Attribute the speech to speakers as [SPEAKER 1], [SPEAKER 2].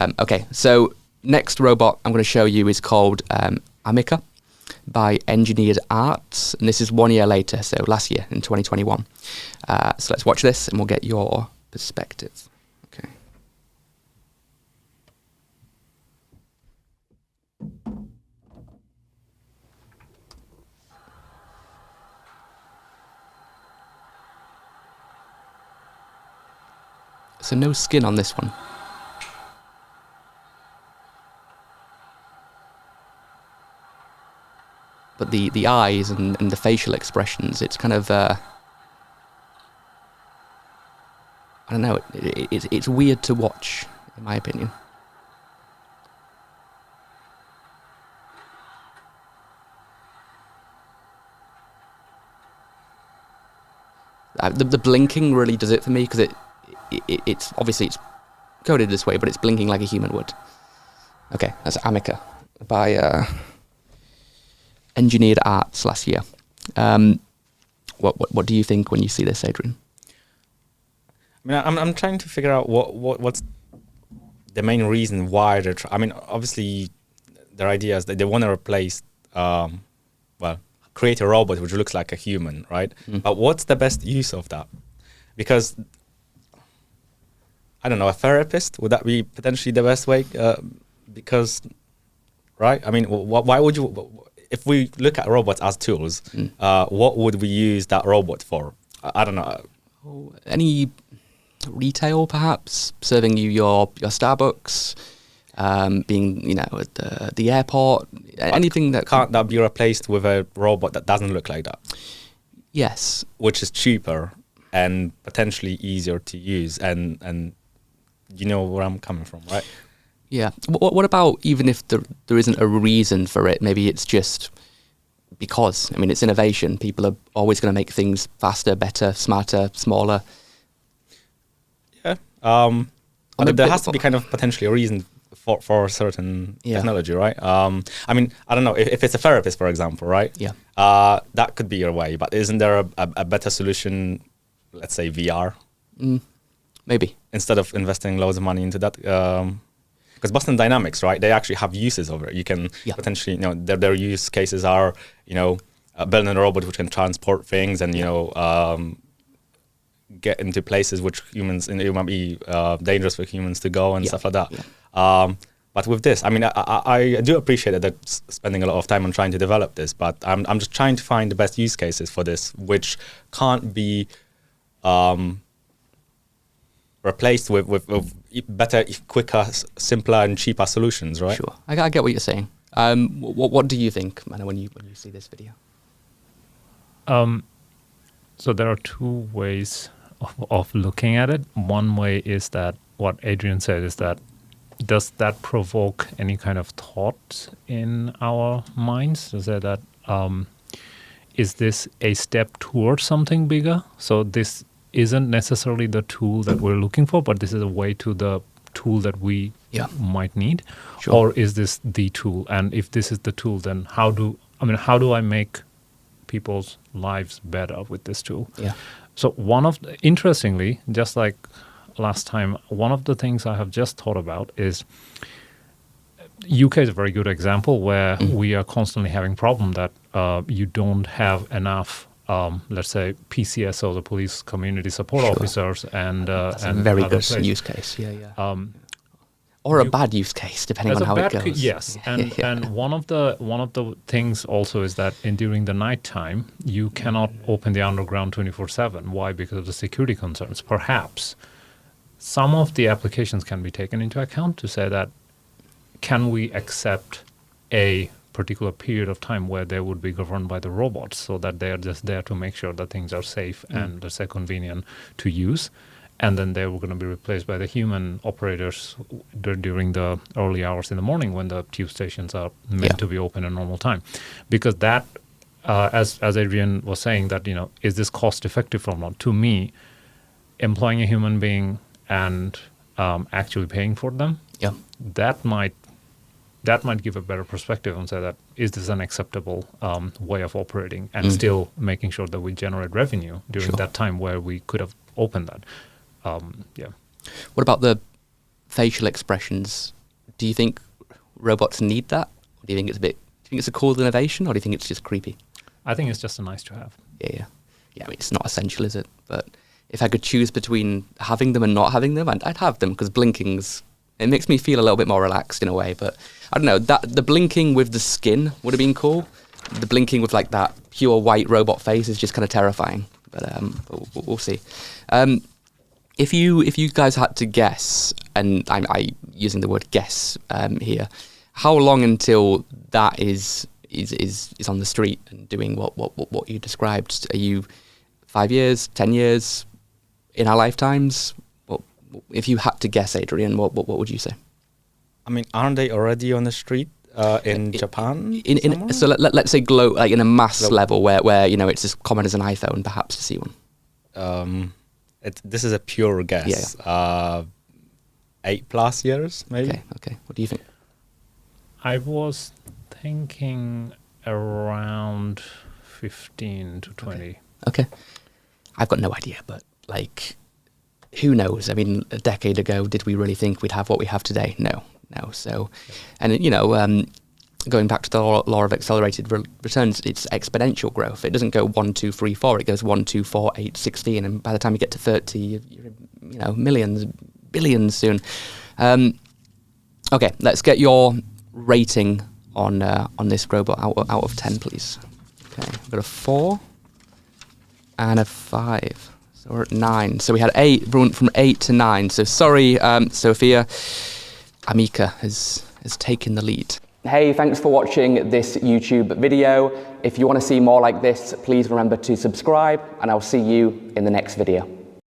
[SPEAKER 1] Okay, so next robot I'm going to show you is called Amica by Engineered Arts, and this is 1 year later, so last year in 2021. So let's watch this and we'll get your perspective. Okay. So no skin on this one. But the eyes and the facial expressions, it's kind of, I don't know, it's weird to watch, in my opinion. The blinking really does it for me, because it's obviously it's coded this way, but it's blinking like a human would. Okay, that's Amica by Engineered Arts last year. What do you think when you see this, Adrian?
[SPEAKER 2] I mean, I'm trying to figure out what's the main reason why they're. I mean, obviously, their idea is that they want to replace, create a robot which looks like a human, right? But what's the best use of that? Because I don't know, a therapist, would that be potentially the best way? Because, right? I mean, why would you? If we look at robots as tools, what would we use that robot for? I don't know.
[SPEAKER 1] Any retail, perhaps, serving you your Starbucks, being at the airport, anything that
[SPEAKER 2] can't that be replaced with a robot that doesn't look like that?
[SPEAKER 1] Yes,
[SPEAKER 2] which is cheaper and potentially easier to use, and you know where I'm coming from, right?
[SPEAKER 1] Yeah. What about even if there isn't a reason for it? Maybe it's just because. I mean, it's innovation. People are always going to make things faster, better, smarter, smaller.
[SPEAKER 2] Yeah. But there has to be kind of potentially a reason for a certain technology, right? I mean, I don't know, if it's a therapist, for example, right?
[SPEAKER 1] Yeah.
[SPEAKER 2] That could be your way, but isn't there a better solution, let's say VR?
[SPEAKER 1] Maybe.
[SPEAKER 2] Instead of investing loads of money into that, because Boston Dynamics, right? They actually have uses of it. You can potentially, their use cases are, building a robot which can transport things and, get into places which humans, it might be dangerous for humans to go and stuff like that. Yeah. But with this, I mean, I do appreciate that they're spending a lot of time on trying to develop this, but I'm just trying to find the best use cases for this, which can't be replaced with better, quicker, simpler, and cheaper solutions, right?
[SPEAKER 1] Sure, I get what you're saying. What do you think, Mana, when you see this video?
[SPEAKER 3] So there are two ways of looking at it. One way is that what Adrian said is that does that provoke any kind of thought in our minds? To say that is this a step towards something bigger? So this isn't necessarily the tool that we're looking for, but this is a way to the tool that we might need.
[SPEAKER 1] Sure.
[SPEAKER 3] Or is this the tool? And if this is the tool, then how do I make people's lives better with this tool?
[SPEAKER 1] Yeah.
[SPEAKER 3] So interestingly, just like last time, one of the things I have just thought about is UK is a very good example where we are constantly having problem that you don't have enough let's say PCSO, the police community support officers, and
[SPEAKER 1] that's
[SPEAKER 3] and
[SPEAKER 1] a very
[SPEAKER 3] other
[SPEAKER 1] good use case. Yeah. Or a bad use case, depending on how it goes.
[SPEAKER 3] Yes, and one of the things also is that during the nighttime you cannot open the underground 24/7. Why? Because of the security concerns. Perhaps some of the applications can be taken into account to say that can we accept a particular period of time where they would be governed by the robots, so that they are just there to make sure that things are safe and let's say convenient to use, and then they were going to be replaced by the human operators during the early hours in the morning when the tube stations are meant to be open at normal time. Because that, as Adrian was saying, that is this cost effective or not? To me, employing a human being and actually paying for them, that might give a better perspective and say that is this an acceptable way of operating and still making sure that we generate revenue during that time where we could have opened that.
[SPEAKER 1] What about facial expressions. Do you think robots need that? Or do you think it's a bit? Do you think it's a cool innovation, or do you think it's just creepy?
[SPEAKER 3] I think it's just a nice to have.
[SPEAKER 1] Yeah. I mean, it's not essential, is it? But if I could choose between having them and not having them, I'd have them, because it makes me feel a little bit more relaxed in a way. But I don't know, the blinking with the skin would have been cool. The blinking with like that pure white robot face is just kind of terrifying. But we'll see. If you guys had to guess, and I'm using the word guess here, how long until that is on the street and doing what you described? Are you 5 years, 10 years, in our lifetimes? If you had to guess, Adrian, what would you say?
[SPEAKER 2] I mean, aren't they already on the street in Japan?
[SPEAKER 1] So let's say like in a mass level where it's as common as an iPhone, perhaps, to see one.
[SPEAKER 2] This is a pure guess.
[SPEAKER 1] Yeah.
[SPEAKER 2] 8+ years, maybe.
[SPEAKER 1] Okay. What do you think?
[SPEAKER 3] I was thinking around 15 to 20.
[SPEAKER 1] Okay. I've got no idea, but like, who knows? I mean, a decade ago, did we really think we'd have what we have today? No. So, and going back to the law of accelerated returns, it's exponential growth. It doesn't go 1, 2, 3, 4. It goes 1, 2, 4, 8, 16, and by the time you get to 30, you're millions, billions soon. Okay, let's get your rating on this robot out of 10, please. Okay, I've got a 4 and a 5. So we're at 9. So we had 8, from 8 to 9. So sorry, Sophia. Amica has taken the lead. Hey, thanks for watching this YouTube video. If you want to see more like this, please remember to subscribe, and I'll see you in the next video.